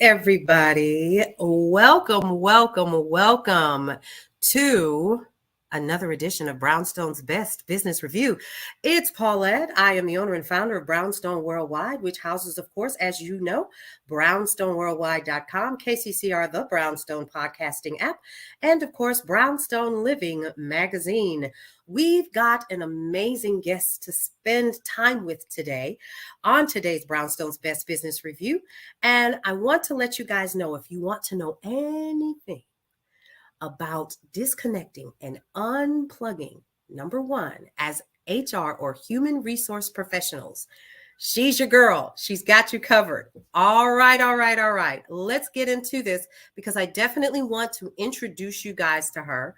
everybody. Welcome to another edition of Brownstone's Best Business Review. It's Paulette. I am the owner and founder of Brownstone Worldwide, which houses, of course, as you know, brownstoneworldwide.com, KCCR, the Brownstone podcasting app, and, of course, Brownstone Living magazine. We've got an amazing guest to spend time with today on today's Brownstone's Best Business Review. And I want to let you guys know, if you want to know anything about disconnecting and unplugging, number one, as HR or human resource professionals, she's your girl. She's got you covered. All right. Let's get into this because I definitely want to introduce you guys to her.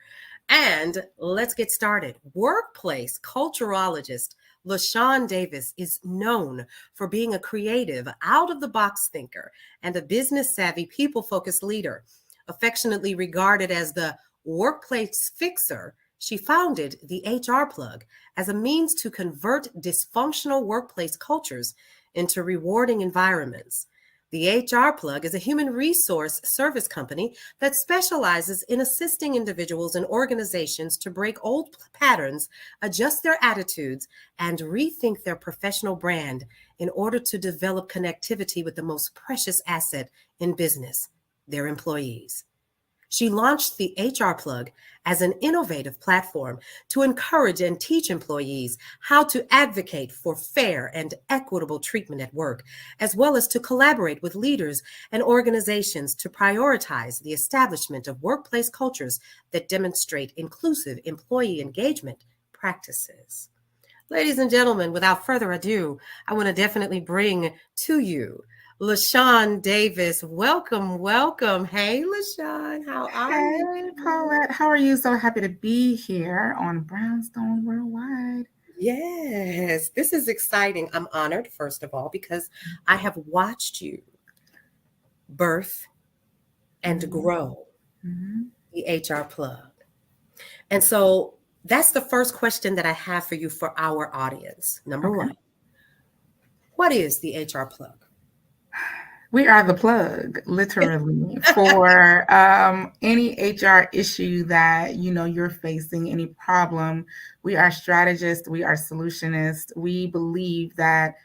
And let's get started. Workplace culturologist Lashawn Davis is known for being a creative, out-of-the-box thinker and a business-savvy, people-focused leader. Affectionately regarded as the workplace fixer, she founded the HR Plug as a means to convert dysfunctional workplace cultures into rewarding environments. The HR Plug is a human resource service company that specializes in assisting individuals and organizations to break old patterns, adjust their attitudes, and rethink their professional brand in order to develop connectivity with the most precious asset in business, their employees. She launched the HR Plug as an innovative platform to encourage and teach employees how to advocate for fair and equitable treatment at work, as well as to collaborate with leaders and organizations to prioritize the establishment of workplace cultures that demonstrate inclusive employee engagement practices. Ladies and gentlemen, without further ado, I want to definitely bring to you Lashawn Davis. Welcome. Hey, Lashawn, how are you? Hey, Paulette. How are you? So happy to be here on Brownstone Worldwide. Yes, this is exciting. I'm honored, first of all, because I have watched you birth and grow the HR Plug. And so that's the first question that I have for you for our audience. Number one, what is the HR Plug? We are the plug, literally, for any HR issue that you're facing, any problem. We are strategists, we are solutionists. We believe that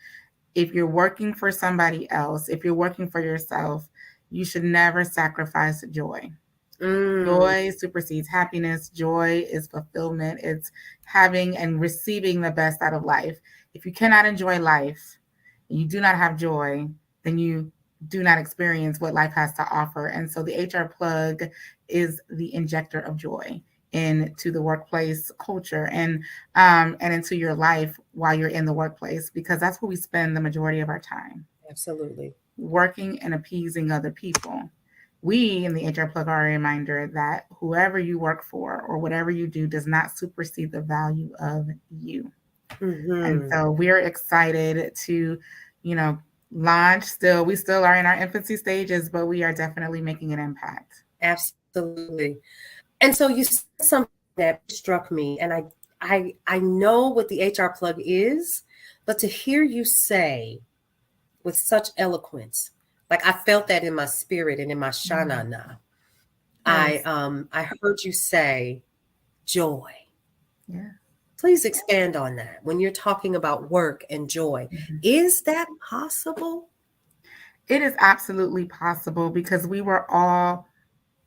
if you're working for somebody else, if you're working for yourself, you should never sacrifice joy. Joy supersedes happiness. Joy is fulfillment. It's having and receiving the best out of life. If you cannot enjoy life and you do not have joy, then you do not experience what life has to offer. And so the HR Plug is the injector of joy into the workplace culture and into your life while you're in the workplace, because that's where we spend the majority of our time. Absolutely. Working and appeasing other people. We in the HR Plug are a reminder that whoever you work for or whatever you do does not supersede the value of you. And so we're excited to, launch. We still are in our infancy stages, but we are definitely making an impact. Absolutely. And so you said something that struck me, and I know what the HR Plug is, but to hear you say with such eloquence, like I felt that in my spirit and in my shanana. Yes. I heard you say joy. Yeah. Please expand on that when you're talking about work and joy. Is that possible? It is absolutely possible because we were all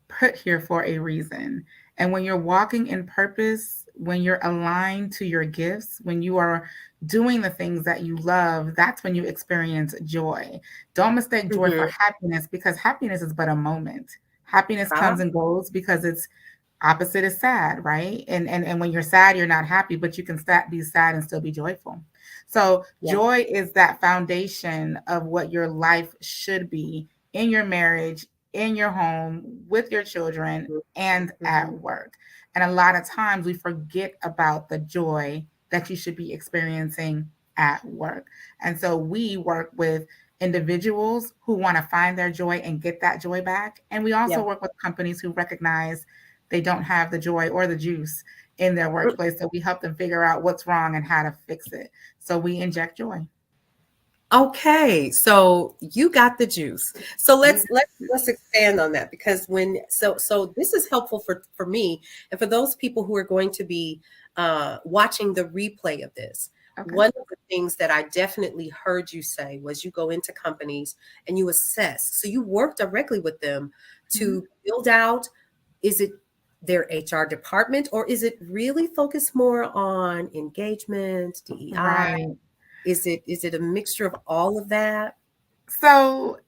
put here for a reason. And when you're walking in purpose, when you're aligned to your gifts, when you are doing the things that you love, that's when you experience joy. Don't mistake joy for happiness, because happiness is but a moment. Happiness comes and goes because it's opposite is sad, right? And when you're sad, you're not happy, but you can be sad and still be joyful. So joy is that foundation of what your life should be in your marriage, in your home, with your children, and at work. And a lot of times we forget about the joy that you should be experiencing at work. And so we work with individuals who want to find their joy and get that joy back. And we also work with companies who recognize they don't have the joy or the juice in their workplace. So we help them figure out what's wrong and how to fix it. So we inject joy. Okay, so you got the juice. So We let's expand on that because so this is helpful for me and for those people who are going to be watching the replay of this. okay. One of the things that I definitely heard you say was you go into companies and you assess. So you work directly with them Mhm. to build out, is it their HR department or is it really focused more on engagement, DEI? Right. Is it a mixture of all of that? So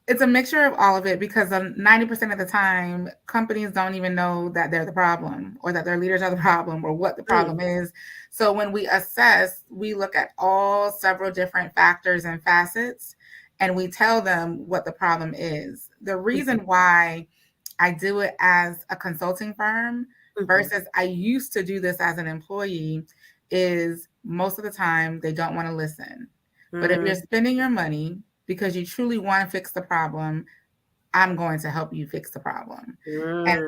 it's a mixture of all of it because 90% of the time, companies don't even know that they're the problem or that their leaders are the problem or what the Mm, problem is. So when we assess, we look at all several different factors and facets and we tell them what the problem is. The reason mhm, why I do it as a consulting firm mhm, versus I used to do this as an employee is most of the time they don't want to listen. But if you're mm, spending your money because you truly want to fix the problem, I'm going to help you fix the problem. And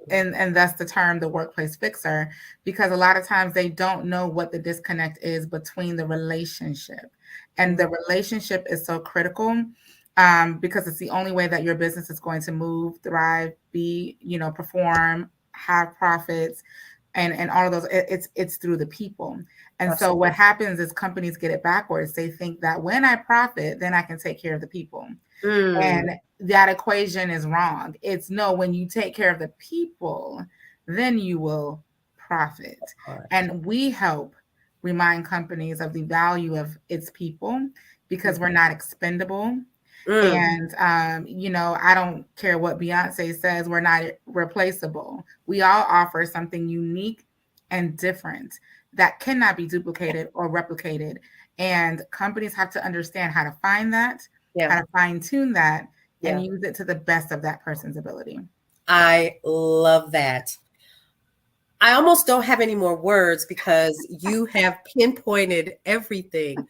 mm, and that's the term, the workplace fixer, because a lot of times they don't know what the disconnect is between the relationship. And mm, the relationship is so critical because it's the only way that your business is going to move, thrive, be, perform, have profits, and all of those. It's through the people. And so absolutely. what happens is companies get it backwards. They think that when I profit, then I can take care of the people. Mm, And that equation is wrong. It's no, when you take care of the people, then you will profit. part. And we help remind companies of the value of its people because Mm, we're not expendable. mm, And, I don't care what Beyonce says, we're not replaceable. We all offer something unique and different that cannot be duplicated or replicated. And companies have to understand how to find that, yeah, how to fine tune that, and yeah. use it to the best of that person's ability. I love that. I almost don't have any more words because you have pinpointed everything,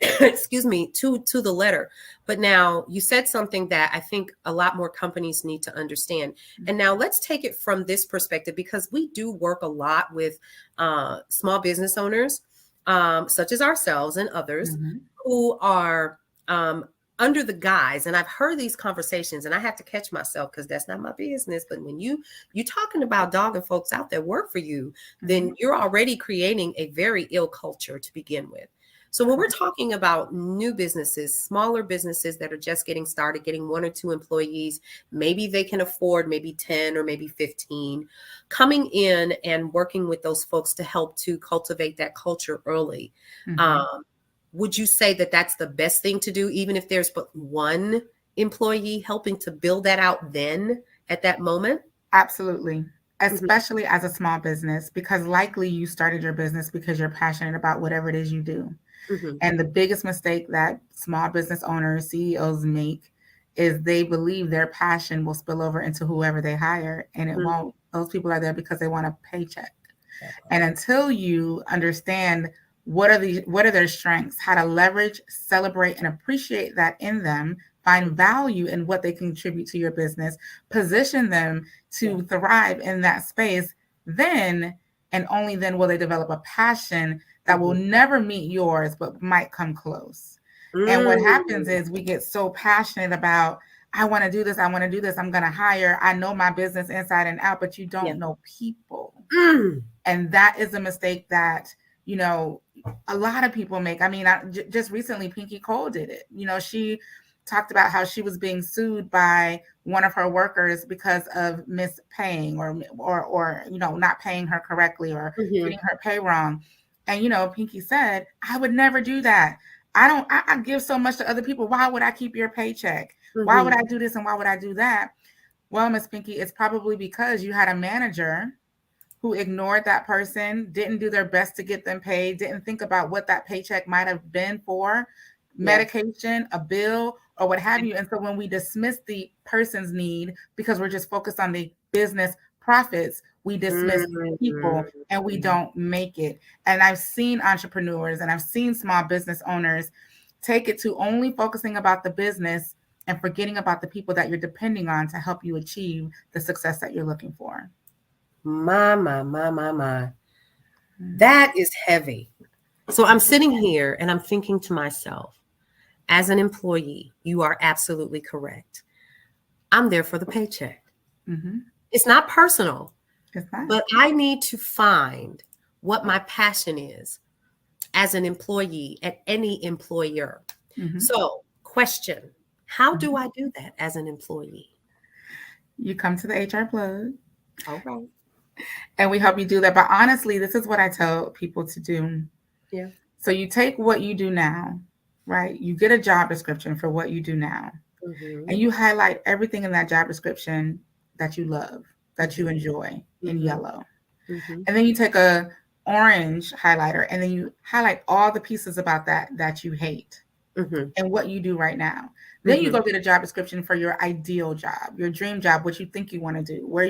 excuse me, to the letter. But now you said something that I think a lot more companies need to understand. And now let's take it from this perspective because we do work a lot with small business owners, such as ourselves and others, Mhm. who are um, under the guise. And I've heard these conversations, and I have to catch myself because that's not my business. But when you talking about dogging folks out that work for you, then Mhm. you're already creating a very ill culture to begin with. So when we're Correct. talking about new businesses, smaller businesses that are just getting started, getting one or two employees, maybe they can afford maybe 10 or maybe 15, coming in and working with those folks to help to cultivate that culture early. Mhm. Um, would you say that that's the best thing to do, even if there's but one employee helping to build that out then at that moment? Absolutely. Mhm, Especially as a small business, because likely you started your business because you're passionate about whatever it is you do. mhm, And the biggest mistake that small business owners, CEOs make is they believe their passion will spill over into whoever they hire, and it mhm, won't. Those people are there because they want a paycheck. that part. And until you understand what are their strengths, how to leverage, celebrate, and appreciate that in them, find value in what they contribute to your business, position them Yeah. to thrive in that space, then and only then will they develop a passion that will Mhm. never meet yours, but might come close. And what happens Mm, is we get so passionate about, I want to do this, I want to do this, I'm going to hire, I know my business inside and out, but you yeah. don't know people. Mm, And that is a mistake that, you know, a lot of people make. I mean, just recently, Pinky Cole did it. She talked about how she was being sued by one of her workers because of mispaying or not paying her correctly or mhm, getting her pay wrong. And Pinky said, I would never do that. I give so much to other people. Why would I keep your paycheck? Why would mhm. I do this and why would I do that? Well, Miss Pinky, it's probably because you had a manager who ignored that person, didn't do their best to get them paid, didn't think about what that paycheck might have been for, Yeah. medication, a bill, or what have you. And so when we dismiss the person's need because we're just focused on the business profits, we dismiss people Mhm. and we don't make it. And I've seen entrepreneurs and I've seen small business owners take it to only focusing about the business and forgetting about the people that you're depending on to help you achieve the success that you're looking for. My. Mm. That is heavy. So I'm sitting here and I'm thinking to myself, As an employee, you are absolutely correct. I'm there for the paycheck. Mm-hmm. It's not personal, It's not. but I need to find what my passion is as an employee at any employer. Mm-hmm. So, question, how do Mm-hmm. I do that as an employee? You come to the HR plug All right. and we help you do that. But honestly, this is what I tell people to do. Yeah. So you take what you do now, right? You get a job description for what you do now, Mm-hmm. and you highlight everything in that job description that you love, that you Mm-hmm. enjoy in Mm-hmm. yellow. Mm-hmm. And then you take a orange highlighter and then you highlight all the pieces about that you hate Mm-hmm. and what you do right now. Then you Mm-hmm. go get a job description for your ideal job, your dream job, what you think you want to do, where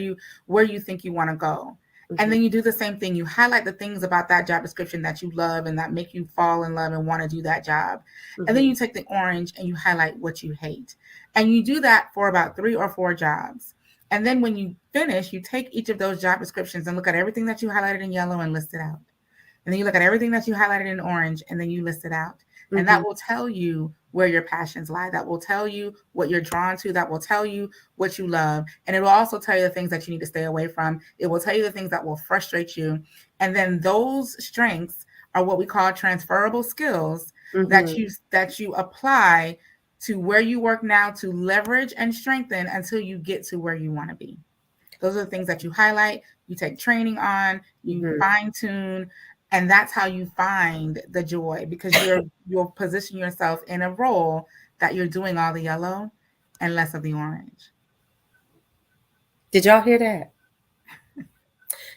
you think you want to go. And Mm-hmm. then you do the same thing. You highlight the things about that job description that you love and that make you fall in love and want to do that job. And then Mm-hmm. you take the orange and you highlight what you hate. And you do that for about 3 or 4 jobs. And then when you finish, you take each of those job descriptions and look at everything that you highlighted in yellow and list it out. And then you look at everything that you highlighted in orange and then you list it out. And Mm-hmm. that will tell you where your passions lie. That will tell you what you're drawn to. That will tell you what you love. And it will also tell you the things that you need to stay away from. It will tell you the things that will frustrate you. And then those strengths are what we call transferable skills Mm-hmm. that you apply to where you work now to leverage and strengthen until you get to where you want to be. Those are the things that you highlight, you take training on, you Mm-hmm. fine tune, and that's how you find the joy because you'll position yourself in a role that you're doing all the yellow and less of the orange. Did y'all hear that?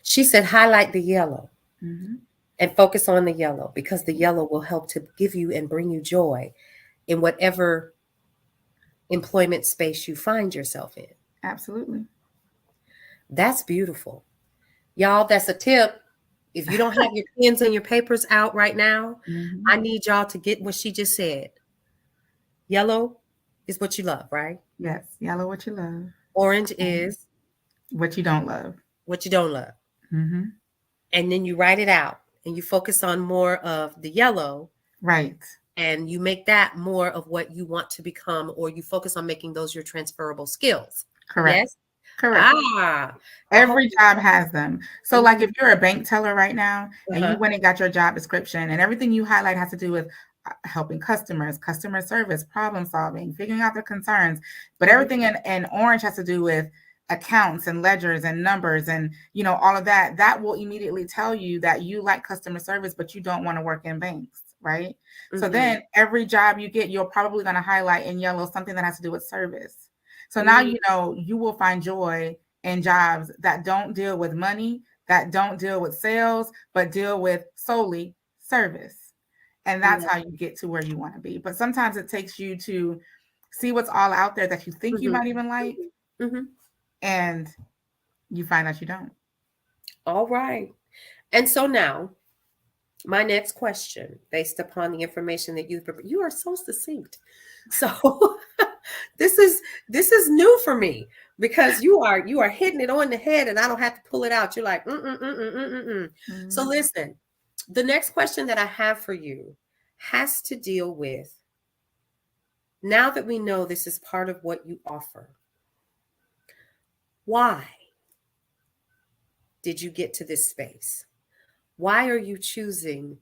She said highlight the yellow Mm-hmm. and focus on the yellow because the yellow will help to give you and bring you joy in whatever employment space you find yourself in. Absolutely. That's beautiful. Y'all, that's a tip. If you don't have your pens and your papers out right now, Mm-hmm. I need y'all to get what she just said. Yellow is what you love, right? Yes, yellow what you love, Orange and is what you don't love. what you don't love. Mm-hmm. And then you write it out and you focus on more of the yellow Right. and you make that more of what you want to become, or you focus on making those your transferable skills. Correct. Yes? Correct. Ah, I hope. Every job has them. So, like, Mhm. if you're a bank teller right now and you Uh-huh. went and got your job description, and everything you highlight has to do with helping customers, customer service, problem solving, figuring out their concerns, but Mhm. everything in orange has to do with accounts and ledgers and numbers and all of that. That will immediately tell you that you like customer service, but you don't want to work in banks, right? So Mhm. then every job you get, you're probably going to highlight in yellow something that has to do with service. So now Mhm. you will find joy in jobs that don't deal with money, that don't deal with sales, but deal with solely service. And that's Yeah. how you get to where you want to be. But sometimes it takes you to see what's all out there that you think you Mhm. might even like, Mhm. and you find out you don't. All right. And so now, my next question, based upon the information that you are so succinct. So this is new for me because you are hitting it on the head, and I don't have to pull it out. You're like, mm. So Mhm. listen, the next question that I have for you has to deal with, now that we know this is part of what you offer, why did you get to this space? Why are you choosing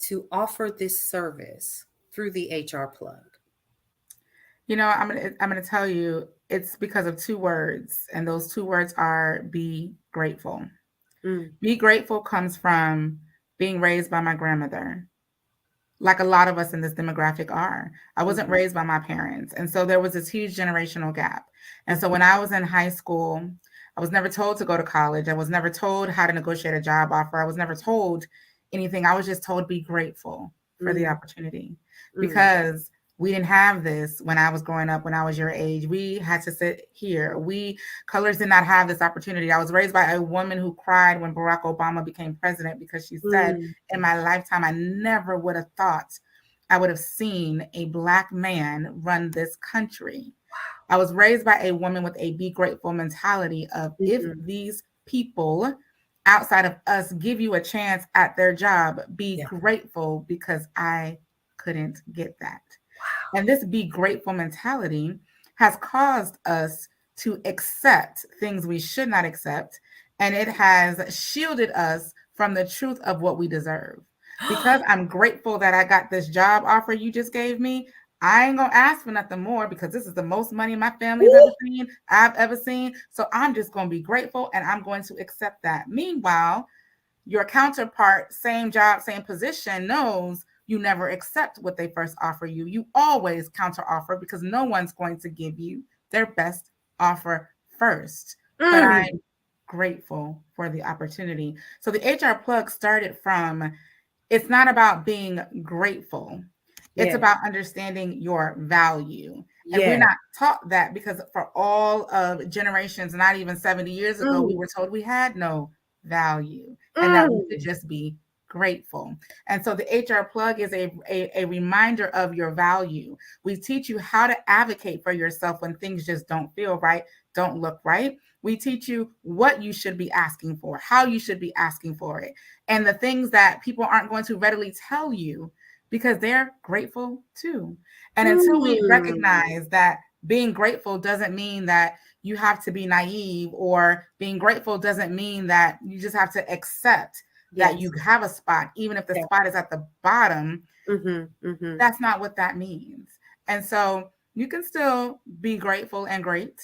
to offer this service through the HR plug? I'm gonna tell you it's because of 2 words, and those 2 words are be grateful. Mm, Be grateful comes from being raised by my grandmother, like a lot of us in this demographic are. I wasn't mhm, raised by my parents. And so there was this huge generational gap. And so mhm, when I was in high school, I was never told to go to college. I was never told how to negotiate a job offer. I was never told anything. I was just told be grateful for the mm, opportunity mm, because we didn't have this when I was growing up, when I was your age. We had to sit here. We colors did not have this opportunity. I was raised by a woman who cried when Barack Obama became president because she said, mm. in my lifetime, I never would have thought I would have seen a Black man run this country. I was raised by a woman with a be grateful mentality of if Mhm. these people outside of us give you a chance at their job, be Yeah. grateful because I couldn't get that. And this be grateful mentality has caused us to accept things we should not accept. And it has shielded us from the truth of what we deserve. Because I'm grateful that I got this job offer you just gave me, I ain't gonna ask for nothing more because this is the most money my family's ever seen, I've ever seen. So I'm just gonna be grateful and I'm going to accept that. Meanwhile, your counterpart, same job, same position, knows you never accept what they first offer you. You always counter offer because no one's going to give you their best offer first. But I'm grateful for the opportunity. So the HR plug started from, it's not about being grateful. It's about understanding your value. And we're not taught that because for all of generations, not even 70 years ago, we were told we had no value and that we could just be grateful. And so the HR plug is a reminder of your value. We teach you how to advocate for yourself when things just don't feel right, don't look right. We teach you what you should be asking for, how you should be asking for it, and the things that people aren't going to readily tell you because they're grateful too. And until we recognize that being grateful doesn't mean that you have to be naive, or being grateful doesn't mean that you just have to accept that you have a spot, even if the spot is at the bottom. That's not what that means. And so you can still be grateful and great.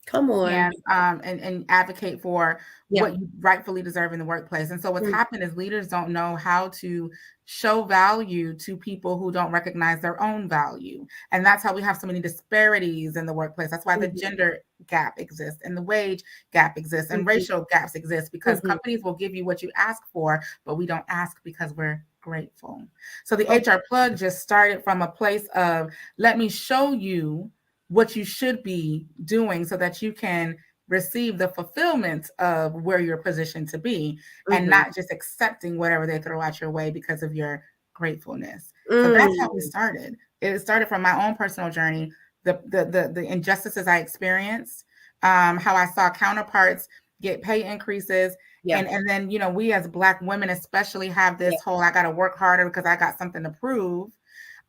Come on. And advocate for what you rightfully deserve in the workplace. And so what's happened is leaders don't know how to show value to people who don't recognize their own value. And that's how we have so many disparities in the workplace. That's why the gender gap exists and the wage gap exists and racial gaps exist, because companies will give you what you ask for, but we don't ask because we're grateful. So the HR plug just started from a place of, let me show you what you should be doing so that you can receive the fulfillment of where you're positioned to be, and not just accepting whatever they throw at your way because of your gratefulness. So that's how we started. It started from my own personal journey, the injustices I experienced, how I saw counterparts get pay increases. And then, you know, we as Black women especially have this whole, I got to work harder because I got something to prove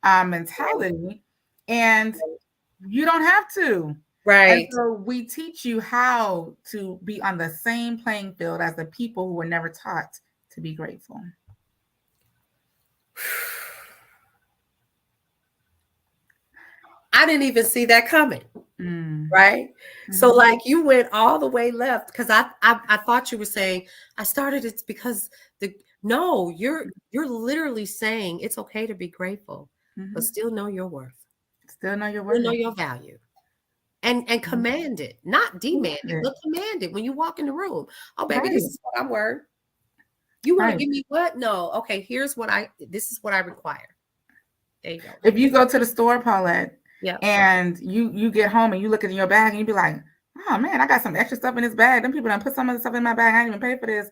mentality. And you don't have to. And so we teach you how to be on the same playing field as the people who were never taught to be grateful. I didn't even see that coming. Right? So like you went all the way left, because I thought you were saying I started it because no, you're literally saying it's okay to be grateful, but still know your worth. Still know your worth. Still know your value. And command it, not demand it, but command it when you walk in the room. Oh, baby, this is what I'm worth. You want to give me what? No. Okay, this is what I require. There you go. If you go to the store, Paulette, and you get home and you look at your bag and you be like, oh man, I got some extra stuff in this bag. Them people done put some of the stuff in my bag. I didn't even pay for this.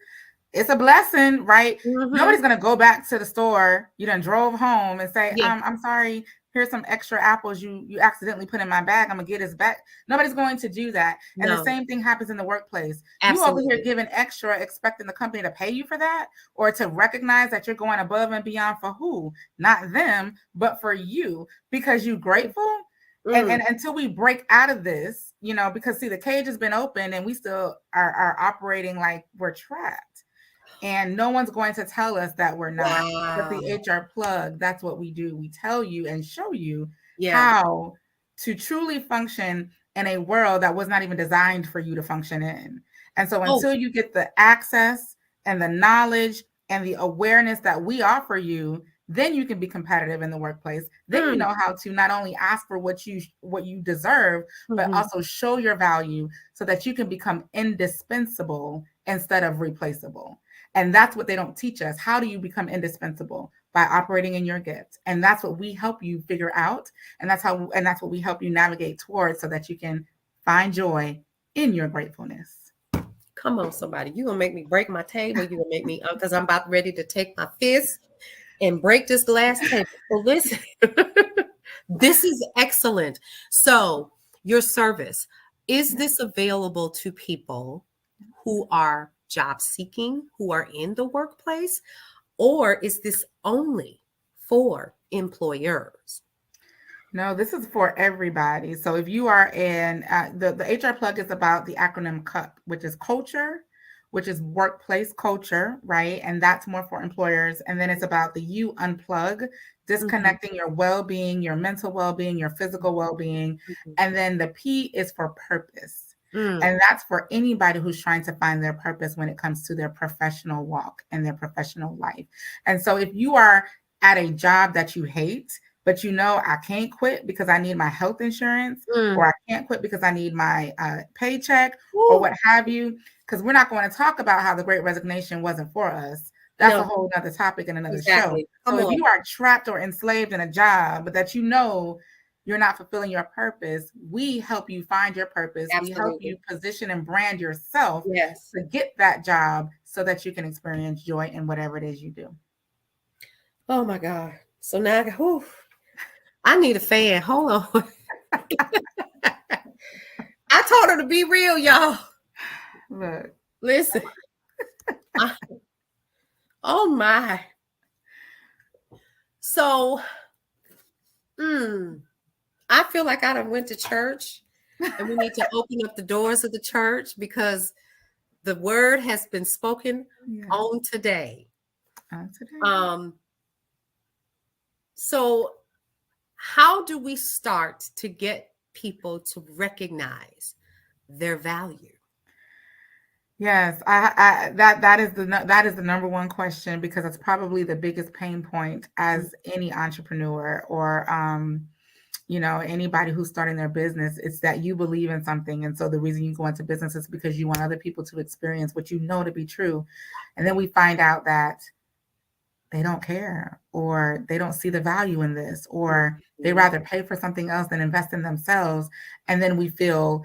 It's a blessing, right? Nobody's gonna go back to the store. You done drove home and say, I'm sorry, here's some extra apples you accidentally put in my bag. I'm gonna get this back. Nobody's going to do that. And the same thing happens in the workplace. Absolutely. You over here giving extra, expecting the company to pay you for that, or to recognize that you're going above and beyond for who? Not them, but for you, because you're grateful. And until we break out of this, you know, because see, the cage has been open and we still are operating like we're trapped. And no one's going to tell us that we're not. But the HR plug, that's what we do. We tell you and show you how to truly function in a world that was not even designed for you to function in. And so until you get the access and the knowledge and the awareness that we offer you, then you can be competitive in the workplace. Then you know how to not only ask for what you deserve, but also show your value so that you can become indispensable instead of replaceable. And that's what they don't teach us. How do you become indispensable? By operating in your gifts. And that's what we help you figure out. And that's what we help you navigate towards, so that you can find joy in your gratefulness. Come on, somebody. You're going to make me break my table. You're going to make me, because I'm about ready to take my fist and break this glass table. So listen, this is excellent. So your service, is this available to people who are job seeking, who are in the workplace, or is this only for employers? No, this is for everybody. So if you are in the HR plug is about the acronym CUP, which is culture, which is workplace culture, right? And that's more for employers. And then it's about the U unplug, Mhm, disconnecting your well-being, your mental well-being, your physical well-being. mhm. And then the P is for purpose. Mm, And that's for anybody who's trying to find their purpose when it comes to their professional walk and their professional life. And so if you are at a job that you hate, but you know, I can't quit because I need my health insurance, or mm. I can't quit because I need my paycheck, or Woo. what have you, because we're not going to talk about how the Great Resignation wasn't for us. That's a No, whole other topic and another show. exactly. So Come if on. you are trapped or enslaved in a job that you know you're not fulfilling your purpose, we help you find your purpose. We help you Absolutely. position and brand yourself Yes. to get that job so that you can experience joy in whatever it is you do. Oh my God. So now, whew, I need a fan. Hold on. I told her to be real, y'all. Look, Listen. I, oh my. So, mm, I feel like I done went to church, and we need to open up the doors of the church because the word has been spoken yes, on today. today. Um, so how do we start to get people to recognize their value? Yes, that is the number one question because it's probably the biggest pain point Mm, as any entrepreneur or anybody who's starting their business. It's that you believe in something, and so the reason you go into business is because you want other people to experience what you know to be true, and then we find out that they don't care or they don't see the value in this or they mhm. rather pay for something else than invest in themselves, and then we feel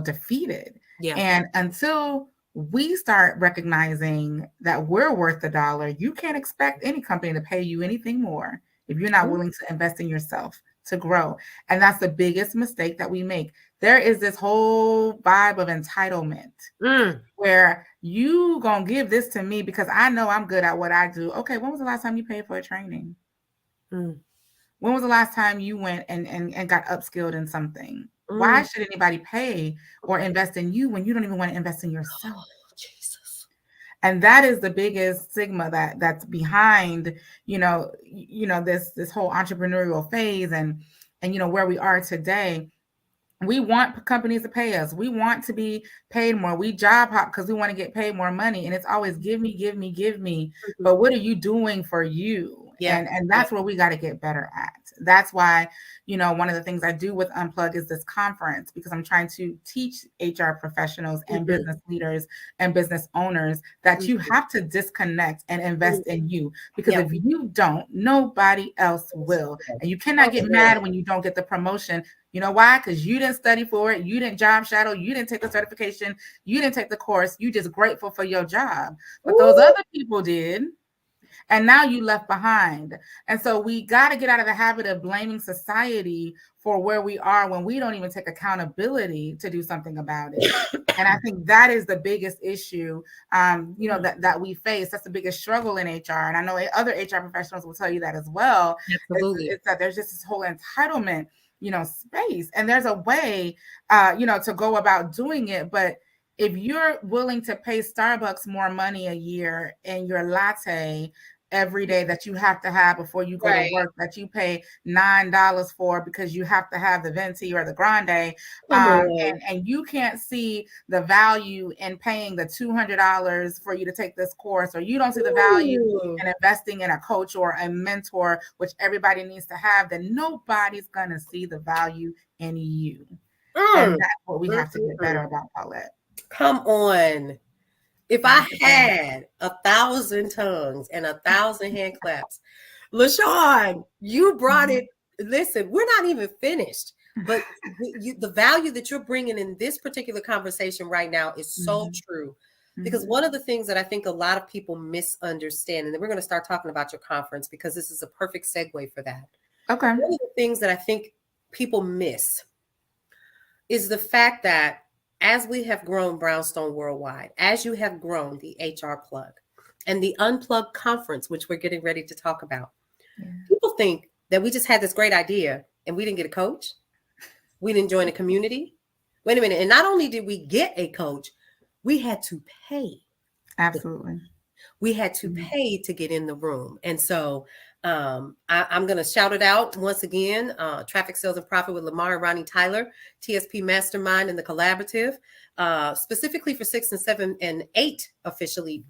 defeated. Yeah. And until we start recognizing that we're worth the dollar, you can't expect any company to pay you anything more if you're not Mm, willing to invest in yourself to grow. And that's the biggest mistake that we make. There is this whole vibe of entitlement mm, where you gonna give this to me because I know I'm good at what I do. Okay, when was the last time you paid for a training? mm, When was the last time you went and got upskilled in something? Why mm. should anybody pay or invest in you when you don't even want to invest in yourself? Oh, Jesus. And that is the biggest stigma that's behind, this whole entrepreneurial phase and where we are today. We want companies to pay us. We want to be paid more. We job hop because we want to get paid more money. And it's always give me, give me, give me. Mhm. But what are you doing for you? Yeah. And Yeah. that's where we got to get better at. That's why, one of the things I do with Unplug is this conference because I'm trying to teach HR professionals and Mhm, business leaders and business owners that you mhm. have to disconnect and Mm. invest in you. Because Yeah. if you don't, nobody else will. And you cannot Come get on. mad when you don't get the promotion. You know why? Because you didn't study for it. You didn't job shadow. You didn't take the certification. You didn't take the course. You just grateful for your job. But those Woo. other people did. And now you left behind. And so we got to get out of the habit of blaming society for where we are when we don't even take accountability to do something about it. And I think that is the biggest issue, Mm, that we face. That's the biggest struggle in HR. And I know other HR professionals will tell you that as well. absolutely. It's that there's just this whole entitlement, space. And there's a way, to go about doing it. But if you're willing to pay Starbucks more money a year in your latte every day that you have to have before you go to Right. work, that you pay $9 for because you have to have the venti or the grande, Come on. and you can't see the value in paying the $200 for you to take this course, or you don't see the value Ooh. in investing in a coach or a mentor, which everybody needs to have, then nobody's going to see the value in you. And Mm, that's what we mm, have to mm, get mm. better about, Paulette. Come on. If We I have to get better. had 1,000 tongues and 1,000 hand claps, LaShawn, you brought it. Mhm. Listen, we're not even finished, but the value that you're bringing in this particular conversation right now is so Mhm. true. Because Mhm. one of the things that I think a lot of people misunderstand, and then we're going to start talking about your conference because this is a perfect segue for that. Okay. One of the things that I think people miss is the fact that as we have grown Brownstone worldwide, as you have grown the HR plug and the Unplug conference, which we're getting ready to talk about, Yeah. people think that we just had this great idea and we didn't get a coach. We didn't join a community. Wait a minute. And not only did we get a coach, we had to pay. Absolutely. We had to Mhm. pay to get in the room. And so I'm going to shout it out once again. Traffic Sales and Profit with Lamar and Ronnie Tyler, TSP Mastermind and the Collaborative, specifically for 6 and 7 and 8 officially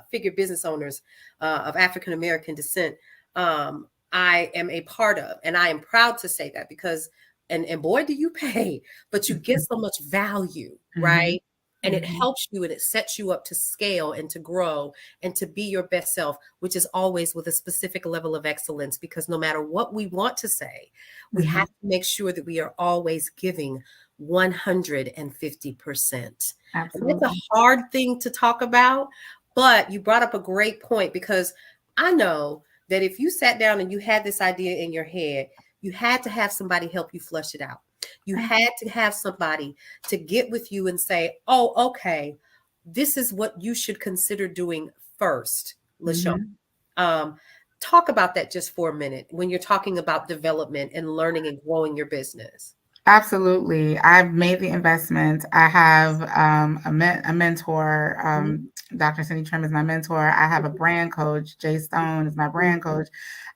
figure business owners of African American descent. I am a part of, and I am proud to say that because, and boy, do you pay, but you get so much value, Mhm. right? And it Mhm. helps you and it sets you up to scale and to grow and to be your best self, which is always with a specific level of excellence. Because no matter what we want to say, we have Mhm. to make sure that we are always giving 150%. And that's a Absolutely. hard thing to talk about, but you brought up a great point because I know that if you sat down and you had this idea in your head, you had to have somebody help you flush it out. You had to have somebody to get with you and say, oh, okay, this is what you should consider doing first, LaShawn. Mhm. Um, talk about that just for a minute when you're talking about development and learning and growing your business. Absolutely. I've made the investment. I have a mentor. Mhm, Dr. Cindy Trim is my mentor. I have a brand coach. Jay Stone is my mhm. brand coach.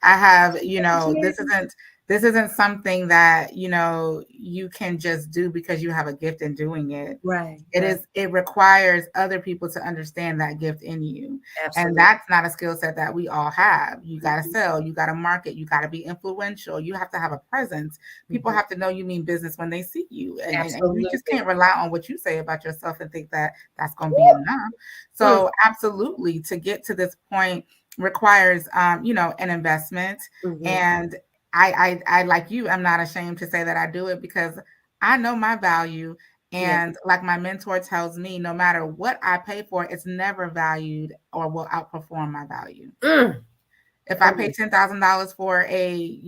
I have, Yeah. this isn't something that, you can just do because you have a gift in doing it. Right, It right. is, it requires other people to understand that gift in you. And Absolutely. that's not a skill set that we all have. You got to Mhm, sell, you got to market, you got to be influential, you have to have a presence. People mhm. have to know you mean business when they see you. And you just Absolutely. can't rely on what you say about yourself and think that that's going to be enough. Mm, So absolutely, to get to this point requires, an investment. mhm. And I like you, I'm not ashamed to say that I do it because I know my value. Yeah. And like my mentor tells me, no matter what I pay for, it's never valued or will outperform my value. Mm, If I come pay on. $10,000 for a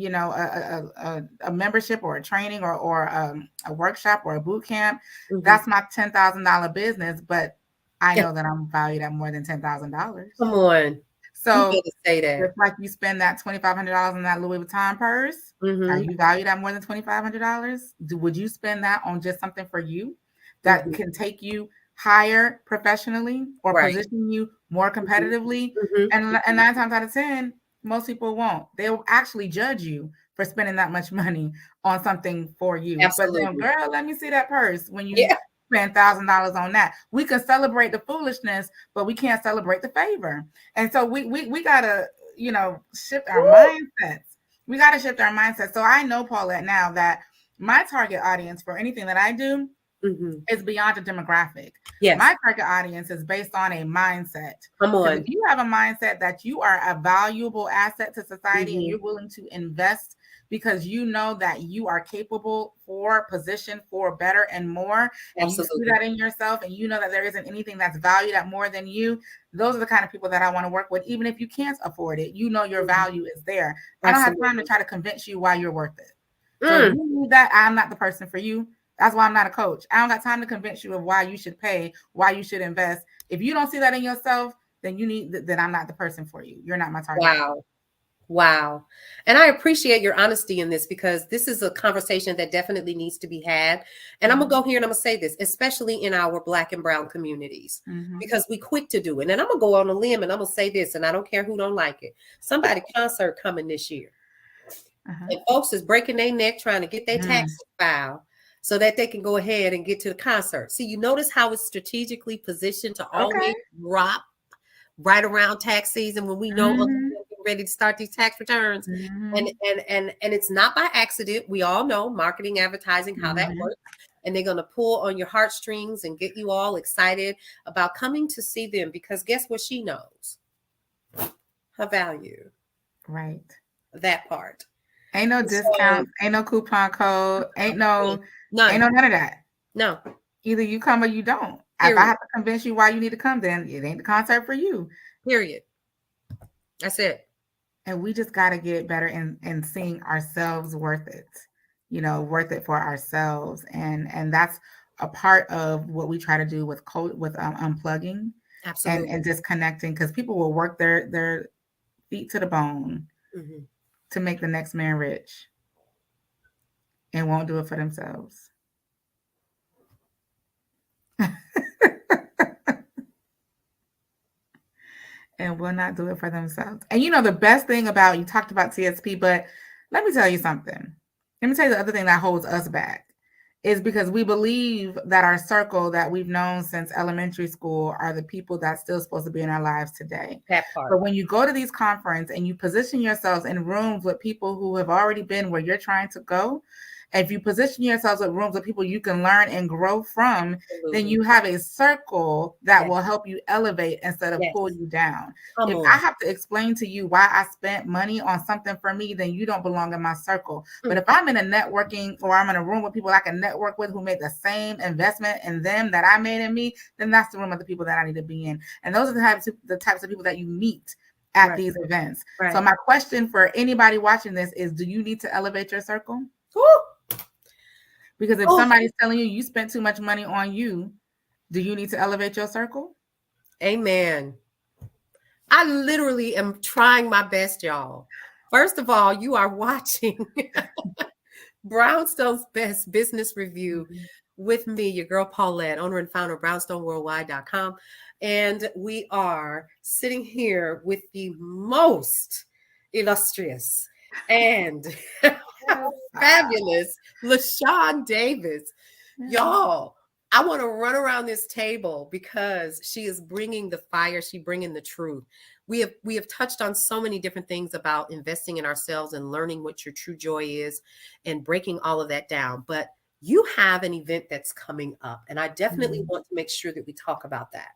membership or a training or a workshop or a boot camp, Mhm. that's my $10,000 business. But I know that I'm valued at more than $10,000. Come on. You So better say that. just like you spend that $2,500 on that Louis Vuitton purse, are Mhm, you valued at more than $2,500? Would you spend that on just something for you that mhm. can take you higher professionally or Right. position you more Mhm, competitively? mhm. And 9 times out of 10, most people won't. They'll actually judge you for spending that much money on something for you. But then, Absolutely. girl, let me see that purse when you Yeah. spend $1,000 on that. We can celebrate the foolishness, but we can't celebrate the favor. And so we gotta, shift our Woo. mindsets. We gotta shift our mindset. So I know, Paulette, now that my target audience for anything that I do Mhm. is beyond a demographic. Yes. My target audience is based on a mindset. Come Because if on. you have a mindset that you are a valuable asset to society and Mhm. you're willing to invest because you know that you are capable for position for better and more, and you see Absolutely. that in yourself, and you know that there isn't anything that's valued at more than you, those are the kind of people that I want to work with. Even if you can't afford it, you know your Mhm. value is there. I don't have time to Absolutely. try to convince you why you're worth it. So if Mm. you need that, I'm not the person for you. That's why I'm not a coach. I don't got time to convince you of why you should pay, why you should invest. If you don't see that in yourself, then I'm not the person for you. You're not my target audience. Wow. Wow. And I appreciate your honesty in this because this is a conversation that definitely needs to be had. And I'm going to Mhm. go here and I'm going to say this, especially in our Black and Brown communities, Mhm. because we quick to do it. And I'm going to go on a limb and I'm going to say this, and I don't care who don't like it. Somebody concert coming this year. Uh-huh. And folks is breaking their neck trying to get their Mm. taxes filed so that they can go ahead and get to the concert. See, you notice how it's strategically positioned to Okay. always drop right around tax season when we know Uncle Mhm. Bill getting ready to start these tax returns. And Mhm. and it's not by accident. We all know marketing, advertising, how that Mhm. works. And they're gonna pull on your heartstrings and get you all excited about coming to see them because guess what she knows? Her value, Right. that part. Ain't no So discounts, ain't no coupon code, ain't none, no none of that. no, Either you come or you don't. If I period, have to convince you why you need to come, then it ain't the concert for you. period. That's it. And we just got to get better in seeing ourselves worth it, worth it for ourselves. And that's a part of what we try to do with unplugging and Absolutely. disconnecting, because people will work their feet to the bone Mhm. to make the next man rich. and won't do it for themselves. And will not do it for themselves. And the best thing about, you talked about TSP, but let me tell you something. Let me tell you the other thing that holds us back is because we believe that our circle that we've known since elementary school are the people that's still supposed to be in our lives today. That part. But when you go to these conferences and you position yourselves in rooms with people who have already been where you're trying to go, if you position yourselves with rooms with people you can learn and grow from, then you have a circle that will help you elevate instead of pull you down. If I have to explain to you why I spent money on something for me, then you don't belong in my circle. But if I'm in a networking, or I'm in a room with people I can network with who made the same investment in them that I made in me, then that's the room of the people that I need to be in. And those are the types of people that you meet at these events. So my question for anybody watching this is, do you need to elevate your circle? Because if somebody's telling you spent too much money on you, do you need to elevate your circle? Amen. I literally am trying my best, y'all. First of all, you are watching Brownstone's Best Business Review with me, your girl Paulette, owner and founder of BrownstoneWorldwide.com. And we are sitting here with the most illustrious and fabulous Lashawn Davis. Y'all, I want to run around this table because she is bringing the fire. She's bringing the truth. We have touched on so many different things about investing in ourselves and learning what your true joy is and breaking all of that down. But you have an event that's coming up, and I definitely want to make sure that we talk about that.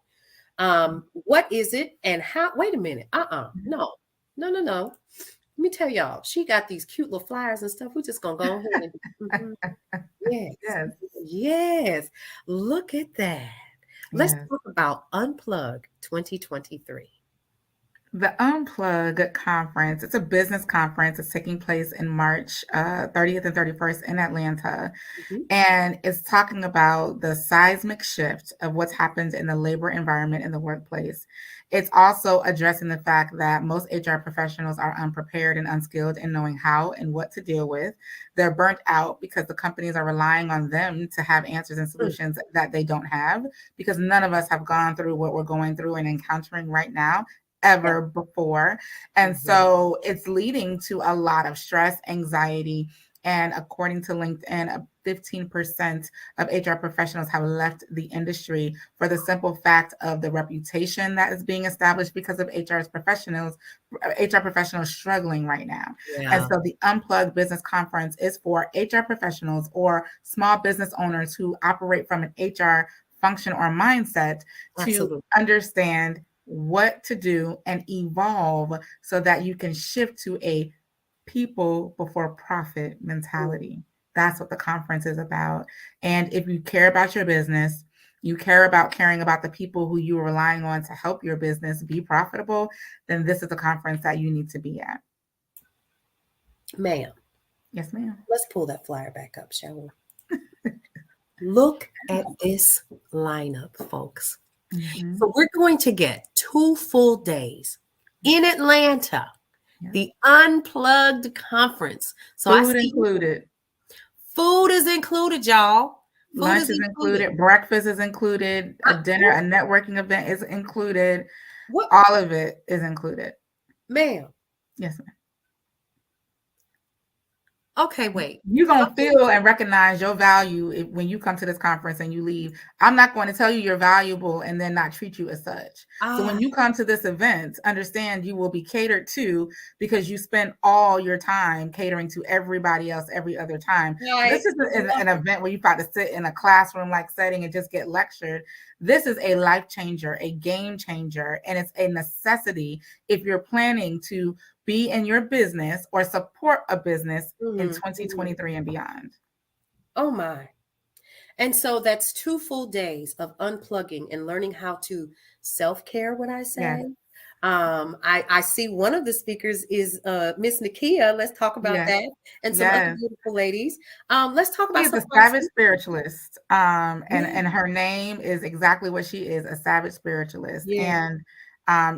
What is it and how? Wait a minute. No. Let me tell y'all, she got these cute little flyers and stuff. We're just going to go ahead and yes. Look at that. Let's talk about Unplug 2023. The Unplug conference, it's a business conference. It's taking place in March 30th and 31st in Atlanta. And it's talking about the seismic shift of what's happened in the labor environment in the workplace. It's also addressing the fact that most HR professionals are unprepared and unskilled in knowing how and what to deal with. They're burnt out because the companies are relying on them to have answers and solutions that they don't have, because none of us have gone through what we're going through and encountering right now ever before. And so it's leading to a lot of stress, anxiety, and according to LinkedIn, 15% of HR professionals have left the industry for the simple fact of the reputation that is being established because of HR professionals struggling right now. And so the Unplugged Business Conference is for HR professionals or small business owners who operate from an HR function or mindset to understand what to do and evolve so that you can shift to a people before profit mentality. That's what the conference is about. And if you care about your business, you care about caring about the people who you are relying on to help your business be profitable, then this is a conference that you need to be at. Ma'am. Yes, ma'am. Let's pull that flyer back up, shall we? Look at this lineup, folks. So we're going to get 2 full days in Atlanta, the Unplugged conference. So Food included. Food is included, y'all. Lunch is included. Breakfast is included. A dinner, a networking event is included. All of it is included. Ma'am. Yes, ma'am. Okay, wait. You're going to feel and recognize your value when you come to this conference and you leave. I'm not going to tell you you're valuable and then not treat you as such. So when you come to this event, understand you will be catered to because you spend all your time catering to everybody else every other time. This is an event where you've got to sit in a classroom-like setting and just get lectured. This is a life changer, a game changer, and it's a necessity if you're planning to be in your business or support a business in 2023 and beyond. Oh my. And so that's 2 full days of unplugging and learning how to self-care, what I say. Yes. I see one of the speakers is Miss Nakia. Let's talk about that. And some other beautiful ladies. Let's talk about She's a savage spiritualist. And her name is exactly what she is, a savage spiritualist. And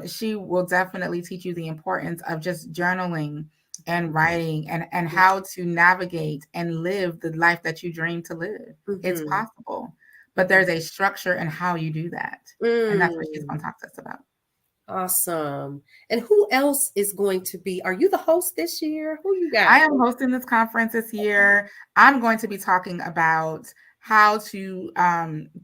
she will definitely teach you the importance of just journaling and writing and how to navigate and live the life that you dream to live. It's Mm-hmm. possible, but there's a structure in how you do that. And that's what she's going to talk to us about. Awesome. And who else is going to be? Are you the host this year? Who you got? I am hosting this conference this year. I'm going to be talking about how to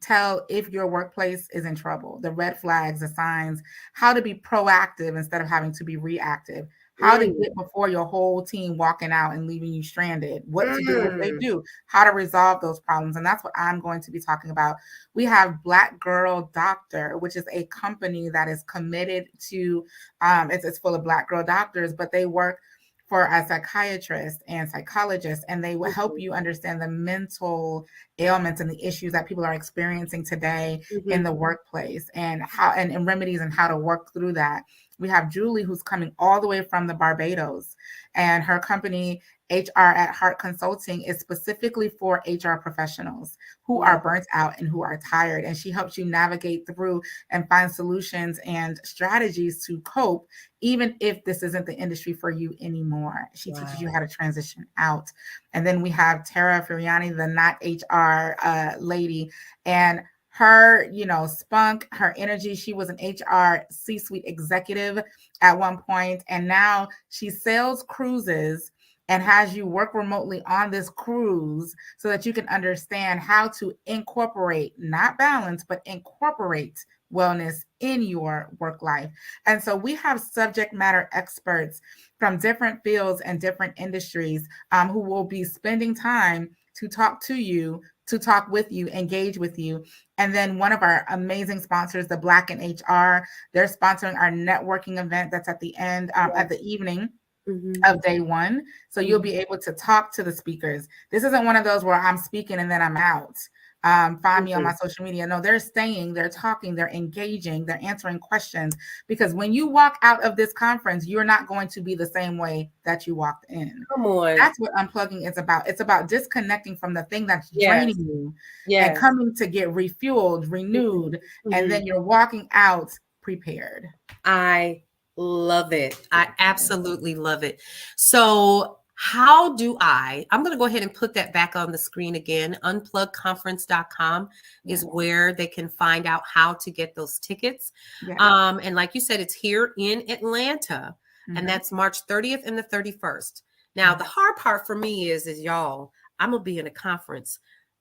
tell if your workplace is in trouble, the red flags, the signs, how to be proactive instead of having to be reactive, how to Mm, get before your whole team walking out and leaving you stranded, what to do if they mm, do, how to resolve those problems. And that's what I'm going to be talking about. We have Black Girl Doctor, which is a company that is committed to, it's full of Black girl doctors, but they work for a psychiatrist and psychologist, and they will help mhm, you understand the mental ailments and the issues that people are experiencing today in mhm. the workplace and how and remedies and how to work through that. We have Julie, who's coming all the way from the Barbados, and her company HR at Heart Consulting is specifically for HR professionals who are Love burnt out and who are tired, and she helps you navigate through and find solutions and strategies to cope even if this isn't the industry for you anymore. She teaches you Wow. how to transition out. And then we have Tara Furiani, the not HR lady, and her, spunk, her energy. She was an HR C-suite executive at one point, and now she sails cruises and has you work remotely on this cruise so that you can understand how to incorporate, not balance, but incorporate wellness in your work life. And so we have subject matter experts from different fields and different industries who will be spending time to talk to you, to talk with you, engage with you. And then one of our amazing sponsors, the Black in HR, they're sponsoring our networking event that's at the end, at the evening Mhm, of day one. So you'll mhm. be able to talk to the speakers. This isn't one of those where I'm speaking and then I'm out. Find me on my Mhm. social media. No, they're staying, they're talking, they're engaging, they're answering questions. Because when you walk out of this conference, you're not going to be the same way that you walked in. Come on. That's what unplugging is about. It's about disconnecting from the thing that's Yes. draining you and Yes. coming to get refueled, Mhm, renewed, and mhm. then you're walking out prepared. I love it. I absolutely love it. So, how do I'm going to go ahead and put that back on the screen again. Unplugconference.com Yeah. is where they can find out how to get those tickets. Yeah. And like you said, it's here in Atlanta, and Mm-hmm. that's March 30th and the 31st. Now, Yeah. the hard part for me is y'all, I'm going to be in a conference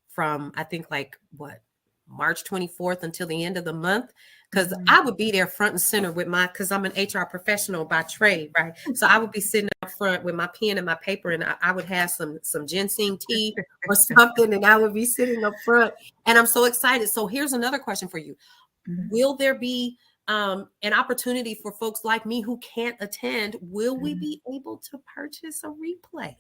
from, I think, like what, March 24th until the end of the month, because Mm-hmm. I would be there front and center with because I'm an HR professional by trade, right? So I would be sitting up front with my pen and my paper, and I would have some ginseng tea or something, and I would be sitting up front, and I'm so excited. So here's another question for you: Mm-hmm. will there be an opportunity for folks like me who can't attend? Will we Mm-hmm. be able to purchase a replay?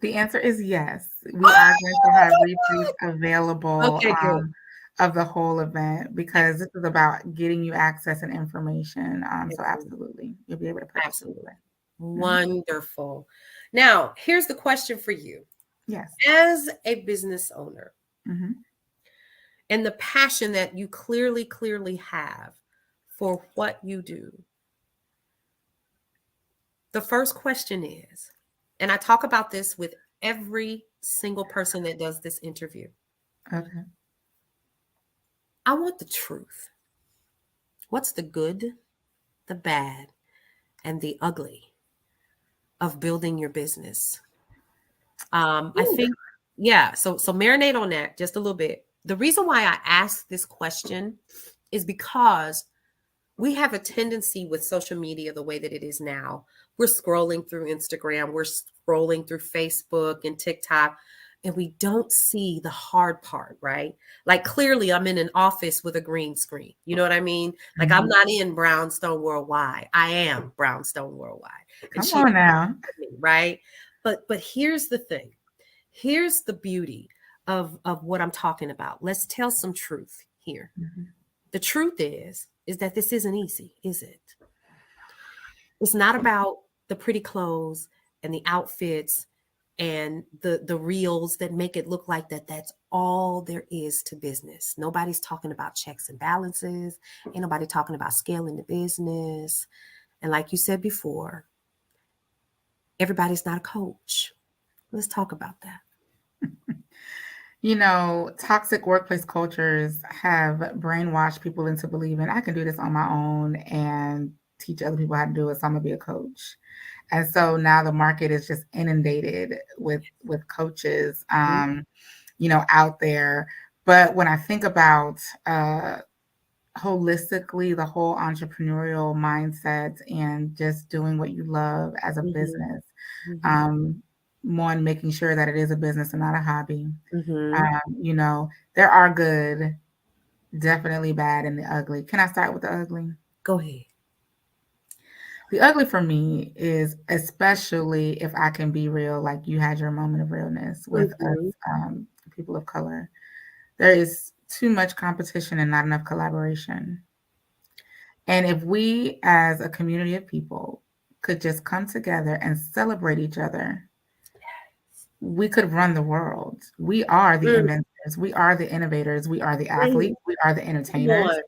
The answer is yes. We are going to have replays available Okay, good. of the whole event because this Excellent. is about getting you access and information. So Excellent. absolutely, you'll be able to purchase a Absolutely. replay. Mhm. Wonderful. Now, here's the question for you. Yes. As a business owner, Hmm. and the passion that you clearly have for what you do, the first question is, and I talk about this with every single person that does this interview, Okay. I want the truth. What's the good, the bad, and the ugly of building your business? I Ooh. think, yeah, so marinate on that just a little bit. The reason why I ask this question is because we have a tendency with social media the way that it is now. We're scrolling through Instagram, we're scrolling through Facebook and TikTok, and we don't see the hard part, right? Like clearly I'm in an office with a green screen. You know what I mean? Like I'm Mhm. not in Brownstone Worldwide. I am Brownstone Worldwide. And Come she, on now. right? But here's the thing. Here's the beauty of what I'm talking about. Let's tell some truth here. Mhm. The truth is that this isn't easy, is it? It's not about the pretty clothes and the outfits and the reels that make it look like that's all there is to business. Nobody's talking about checks and balances. Ain't nobody talking about scaling the business. And like you said before, Everybody's not a coach. Let's talk about that. Toxic workplace cultures have brainwashed people into believing I can do this on my own and teach other people how to do it. So I'm gonna be a coach. And so now the market is just inundated with coaches, out there. But when I think about holistically the whole entrepreneurial mindset and just doing what you love as a Mm-hmm. business, Mm-hmm. um, one making sure that it is a business and not a hobby. Mm-hmm. There are good, definitely bad, and the ugly. Can I start with the ugly? Go ahead. The ugly for me is, especially if I can be real, like you had your moment of realness with us, Mm-hmm. people of color. There is too much competition and not enough collaboration. And if we, as a community of people, could just come together and celebrate each other, we could run the world. We are the Mm, inventors, we are the innovators, we are the mm, athletes, we are the come entertainers.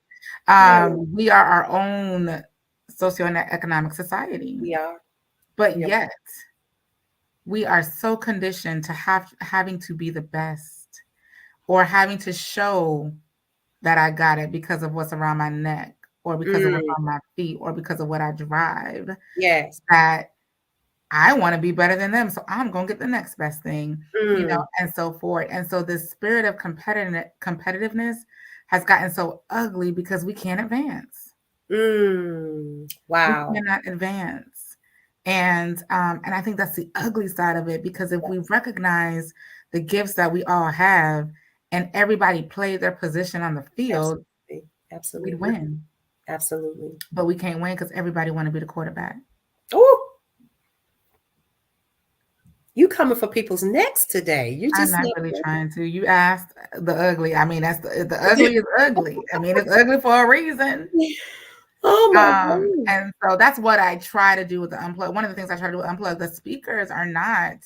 on. Mm, We are our own socioeconomic society. we are. But We are. yet, we are so conditioned to having to be the best or having to show that I got it because of what's around my neck or because of what's Mm, on my feet or because of what I drive, yes. that I want to be better than them. So I'm going to get the next best thing, Mm, and so forth. And so this spirit of competitiveness has gotten so ugly because we can't advance. We wow. cannot advance. And I think that's the ugly side of it, because if we recognize the gifts that we all have and everybody played their position on the field, Absolutely. we'd Absolutely. win. Absolutely. But we can't win because everybody want to be the quarterback. Oh, you coming for people's necks today. You I'm just not really trying to. You asked the ugly. I mean, that's the ugly is ugly. I mean, it's ugly for a reason. Oh my God. And so that's what I try to do with the Unplug. One of the things I try to do with Unplug, the speakers are not,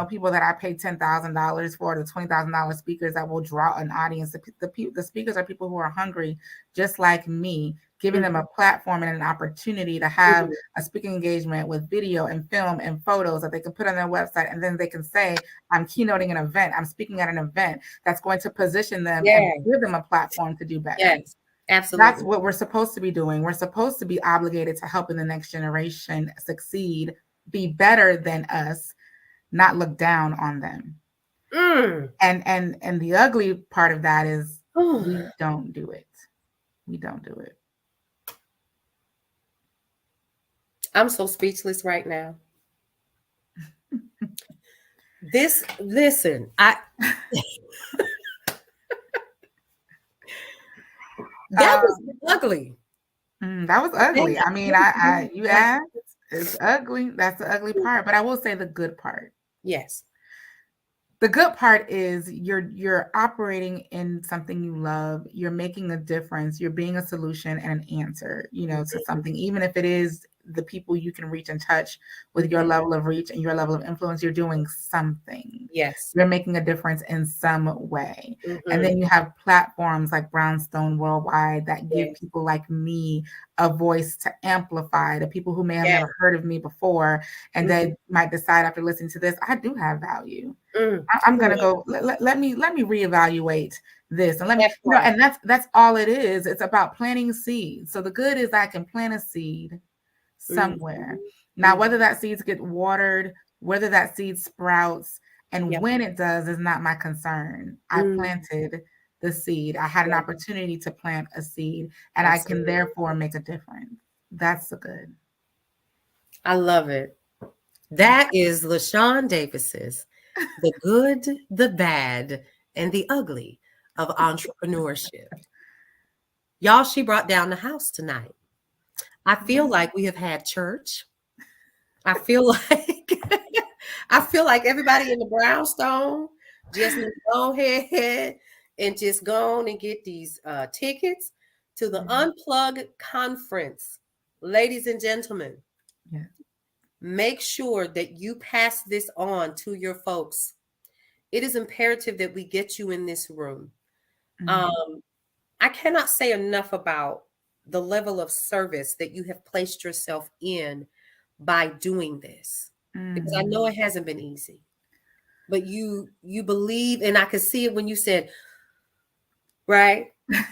people that I pay $10,000 for, the $20,000 speakers that will draw an audience. The speakers are people who are hungry, just like me, giving them a platform and an opportunity to have Mhm. a speaking engagement with video and film and photos that they can put on their website. And then they can say, I'm keynoting an event, I'm speaking at an event that's going to position them and Yes. give them a platform to do better. Yes. That's Absolutely. what we're supposed to be doing. We're supposed to be obligated to helping the next generation succeed, be better than us, not look down on them. Mm. And the ugly part of that is Oh, we don't do it. We don't do it. I'm so speechless right now. Listen, that was Um, ugly. that was ugly. I mean, you Like, asked, it's ugly. That's the ugly part. But I will say the good part. yes. The good part is you're operating in something you love. You're making a difference. You're being a solution and an answer, to Mhm, something, even if it is the people you can reach and touch with your mhm. level of reach and your level of influence. You're doing something. Yes. You're making a difference in some way. And Mhm. then you have platforms like Brownstone Worldwide that give Yes. people like me a voice to amplify the people who may have Yes. never heard of me before, and Mhm. they might decide after listening to this, I do have value. I'm Come gonna on. go. Let me reevaluate this, and let me, That part. and that's all it is. It's about planting seeds. So the good is I can plant a seed Mhm. somewhere. Now, Mhm. whether that seeds get watered, whether that seed sprouts, and Yep. when it does is not my concern. I Mm. planted the seed. I had an Yeah. opportunity to plant a seed, and I can Absolutely. therefore make a difference. That's the good. I love it. Yeah. That is Lashawn Davis's The Good, the Bad, and the Ugly of Entrepreneurship. Y'all, she brought down the house tonight. I feel like we have had church. I feel like I feel like everybody in the Brownstone just need to go ahead and just go on and get these tickets to the Yeah. Unplug conference. Ladies and gentlemen, Yeah. make sure that you pass this on to your folks. It is imperative that we get you in this room. Mm. Um, I cannot say enough about the level of service that you have placed yourself in by doing this. because I know it hasn't been easy. But you believe, and I could see it when you said, right? It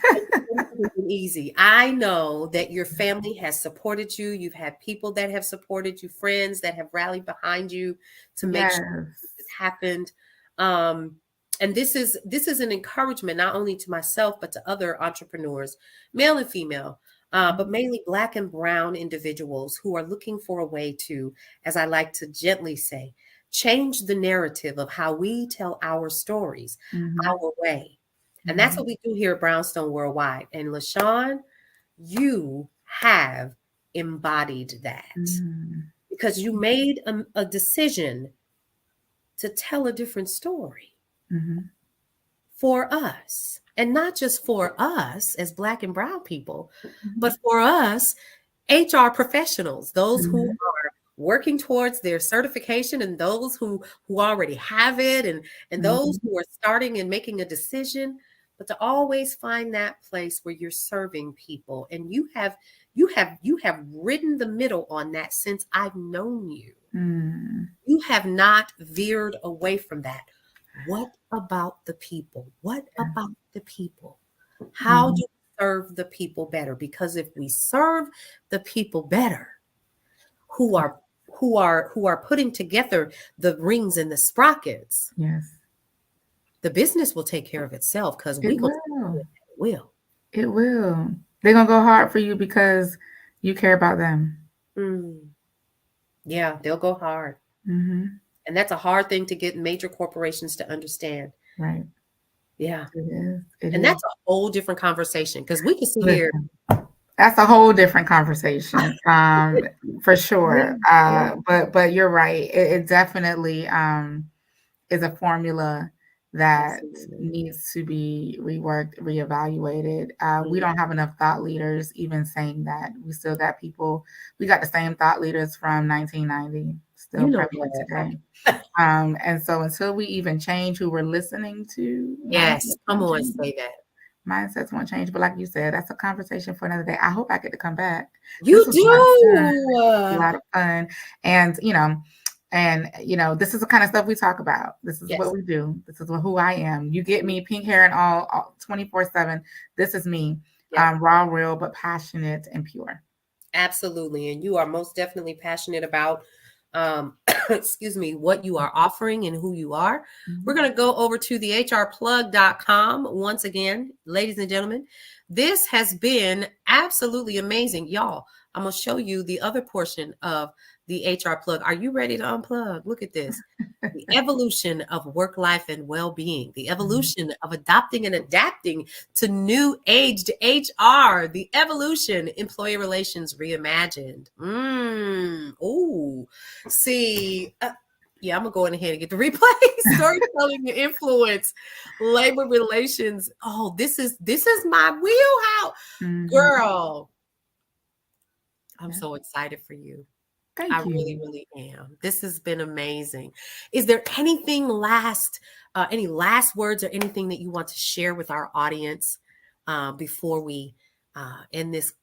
hasn't been easy. I know that your family has supported you. You've had people that have supported you, friends that have rallied behind you to make Yes. sure this happened. Um, and this is an encouragement not only to myself but to other entrepreneurs, male and female, but mainly Black and Brown individuals who are looking for a way to, as I like to gently say, change the narrative of how we tell our stories, our way. And that's what we do here at Brownstone Worldwide. And Lashawn, you have embodied that because you made a decision to tell a different story for us. And not just for us as Black and Brown people, but for us HR professionals, those who are working towards their certification and those who already have it, and those who are starting and making a decision, but to always find that place where you're serving people. And you have ridden the middle on that since I've known you. You have not veered away from that. What about the people? What about the people? How do we serve the people better? Because if we serve the people better, who are putting together the rings and the sprockets, Yes. the business will take care of itself because It we gonna will. it will. It will. They're gonna go hard for you because you care about them. Yeah, they'll go hard. And that's a hard thing to get major corporations to understand. Right. Yeah. It is. It And is. that's a whole different conversation because we can see here. Listen, that's a whole different conversation, for sure. But you're right. It definitely is a formula that Absolutely. needs to be reworked, reevaluated. We don't have enough thought leaders even saying that. We still got people, we got the same thought leaders from 1990 still prevalent today. And so until we even change who we're listening to, Yes, come on, say that. mindsets won't change. But like you said, that's a conversation for another day. I hope I get to come back. You This was a do. lot of fun. And this is the kind of stuff we talk about. This is what we do. This is who I am. You get me, pink hair and all 24/7. This is me. Raw, real, but passionate and pure. Absolutely. And you are most definitely passionate about excuse me, what you are offering and who you are. We're going to go over to the hrplug.com once again, ladies and gentlemen. This has been absolutely amazing. Y'all, I'm going to show you the other portion of the HR plug. Are you ready to unplug? Look at this. The evolution of work life and well-being, the evolution of adopting and adapting to new aged HR, the evolution, employee relations reimagined. See, yeah, I'm gonna go in ahead and get the replay. Storytelling and influence, labor relations. Oh, this is my wheelhouse, girl. I'm so excited for you. Thank you. Really, really am. This has been amazing. Is there anything any last words or anything that you want to share with our audience before we end this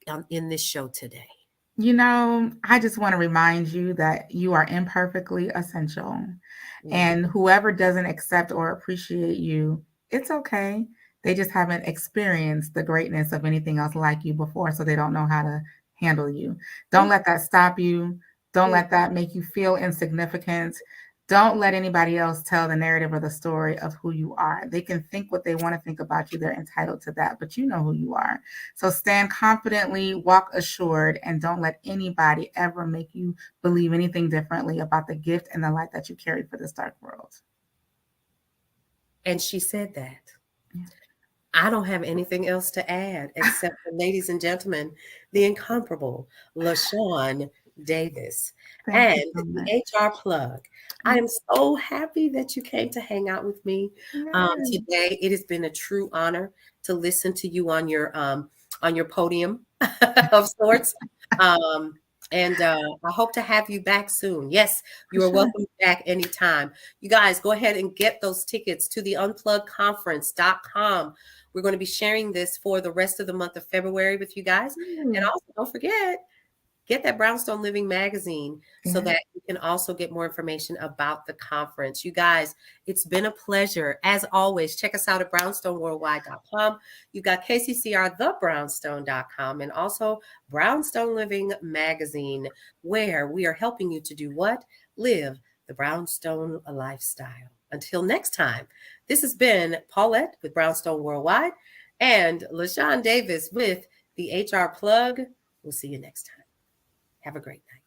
show today? I just want to remind you that you are imperfectly essential. And whoever doesn't accept or appreciate you, it's okay. They just haven't experienced the greatness of anything else like you before, so they don't know how to handle you. Don't let that stop you. Don't let that make you feel insignificant. Don't let anybody else tell the narrative or the story of who you are. They can think what they want to think about you. They're entitled to that, but you know who you are. So stand confidently, walk assured, and don't let anybody ever make you believe anything differently about the gift and the light that you carry for this dark world. And she said that. Yeah. I don't have anything else to add except for, ladies and gentlemen, the incomparable Lashawn Davis and the HR plug. I am so happy that you came to hang out with me today. It has been a true honor to listen to you on your podium of sorts. And I hope to have you back soon. Yes, you are welcome back anytime. You guys, go ahead and get those tickets to the unplugconference.com. We're going to be sharing this for the rest of the month of February with you guys. And also, don't forget, get that Brownstone Living magazine so Yeah. that you can also get more information about the conference. You guys, it's been a pleasure. As always, check us out at brownstoneworldwide.com. You've got KCCR, thebrownstone.com, and also Brownstone Living magazine, where we are helping you to do what? Live the Brownstone lifestyle. Until next time, this has been Paulette with Brownstone Worldwide and Lashawn Davis with the HR Plug. We'll see you next time. Have a great night.